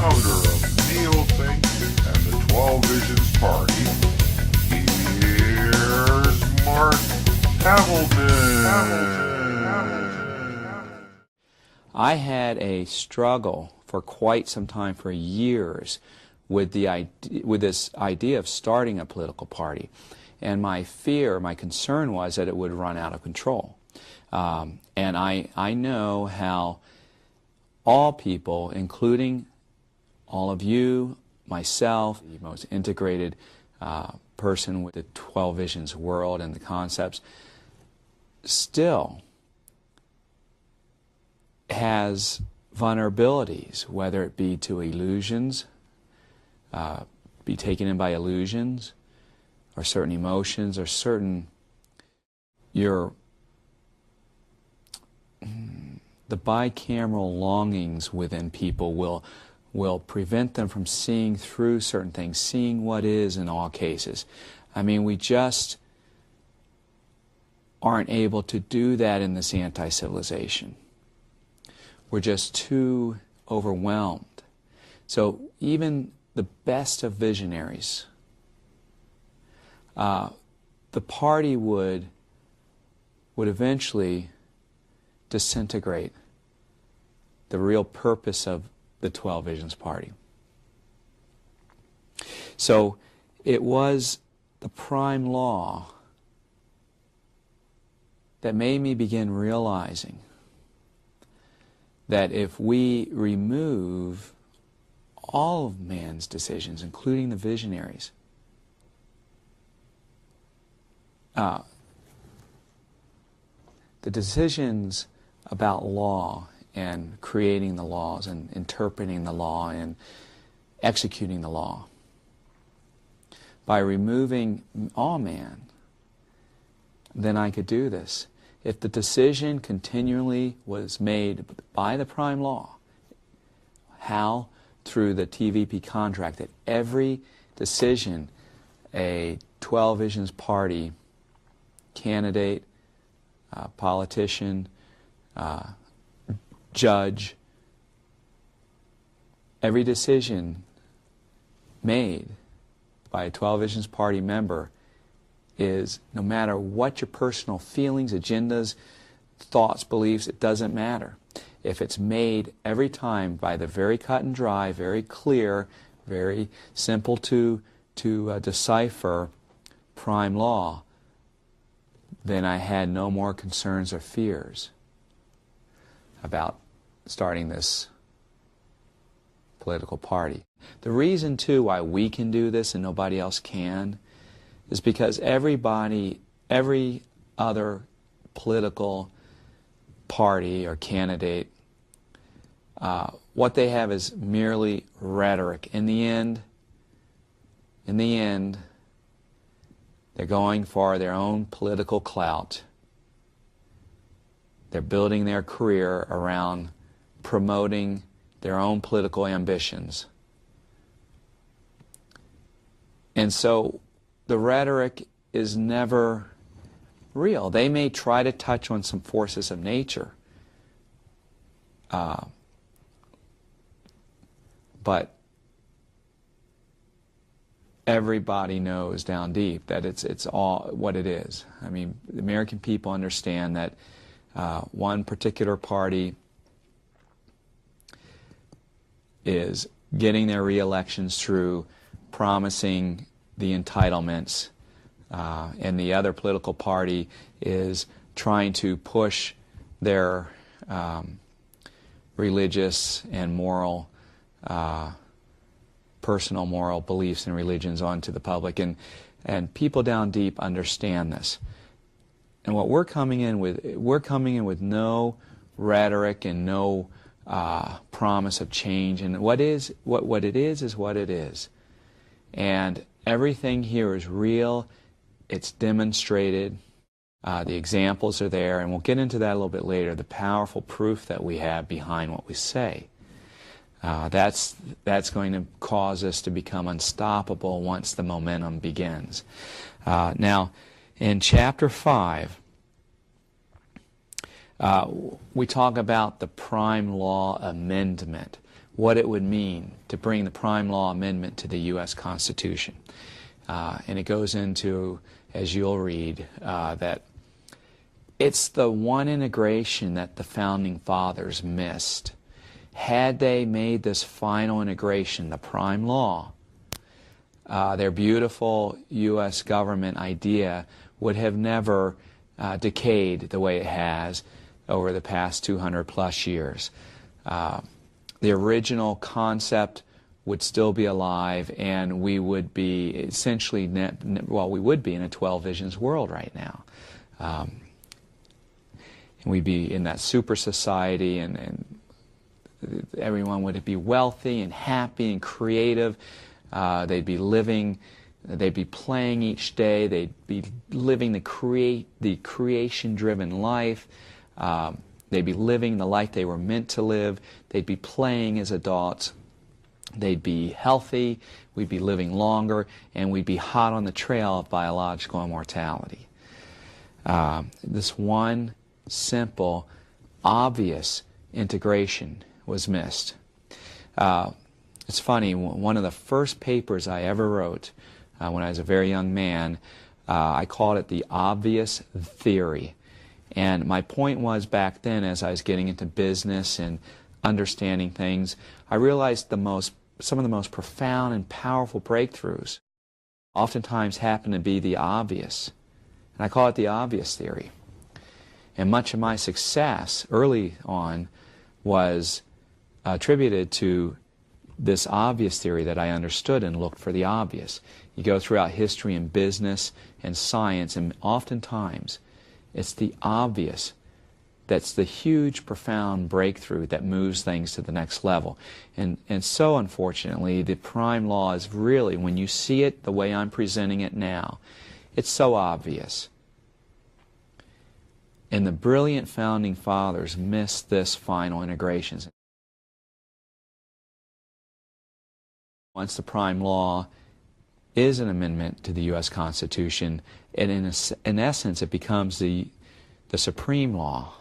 founder of NeoThink and the 12 Visions Party, here's Mark Hamilton. I had a struggle for quite some time, for years, with this idea of starting a political party. And my fear, my concern was that it would run out of control. And I know how all people, including all of you, myself, the most integrated person with the 12 Visions world and the concepts, still has vulnerabilities, whether it be to illusions, be taken in by illusions, or certain emotions, or certain the bicameral longings within people will prevent them from seeing through certain things, seeing what is in all cases. I mean, we just aren't able to do that in this anti-civilization. We're just too overwhelmed. So even the best of visionaries, the party would eventually disintegrate the real purpose of the 12 Visions Party. So it was the prime law that made me begin realizing that if we remove all of man's decisions, including the visionaries, the decisions about law and creating the laws and interpreting the law and executing the law, by removing all man, then I could do this. If the decision continually was made by the prime law, how? Through the TVP contract, that every decision a 12 Visions Party candidate, politician, judge, every decision made by a 12 Visions Party member is, no matter what your personal feelings, agendas, thoughts, beliefs, it doesn't matter. If it's made every time by the very cut and dry, very clear, very simple to decipher prime law, then I had no more concerns or fears about starting this political party. The reason, too, why we can do this and nobody else can is because every other political party or candidate, what they have is merely rhetoric. In the end, they're going for their own political clout. They're building their career around promoting their own political ambitions. And so the rhetoric is never real. They may try to touch on some forces of nature, but everybody knows down deep that it's all what it is. I mean, the American people understand that one particular party is getting their re-elections through promising the entitlements, and the other political party is trying to push their religious and moral, personal moral beliefs and religions onto the public, and people down deep understand this. And what we're coming in with no rhetoric and no promise of change, and what it is what it is, and everything here is real. It's demonstrated. The examples are there, and we'll get into that a little bit later. The powerful proof that we have behind what we say. That's going to cause us to become unstoppable once the momentum begins. Now, in Chapter 5, we talk about the Prime Law Amendment, what it would mean to bring the Prime Law Amendment to the U.S. Constitution. And it goes into, as you'll read, that it's the one integration that the Founding Fathers missed. Had they made this final integration, the Prime Law, their beautiful U.S. government idea would have never decayed the way it has over the past 200 plus years. The original concept would still be alive, and we would be essentially, we would be in a 12 visions world right now. And we'd be in that super society, and everyone would be wealthy and happy and creative. They'd be living, they'd be playing each day, they'd be living the creation-driven life. They'd be living the life they were meant to live. They'd be playing as adults. They'd be healthy. We'd be living longer, and we'd be hot on the trail of biological immortality. This one simple, obvious integration was missed. It's funny, one of the first papers I ever wrote when I was a very young man, I called it the obvious theory. And my point was, back then, as I was getting into business and understanding things, I realized some of the most profound and powerful breakthroughs oftentimes happen to be the obvious. And I call it the obvious theory. And much of my success early on was attributed to this obvious theory that I understood and looked for the obvious. You go throughout history and business and science, and oftentimes it's the obvious that's the huge, profound breakthrough that moves things to the next level. And so, unfortunately, the Prime Law is really, when you see it the way I'm presenting it now, it's so obvious. And the brilliant Founding Fathers missed this final integration. Once the Prime Law is an amendment to the U.S. Constitution, and in essence it becomes the supreme law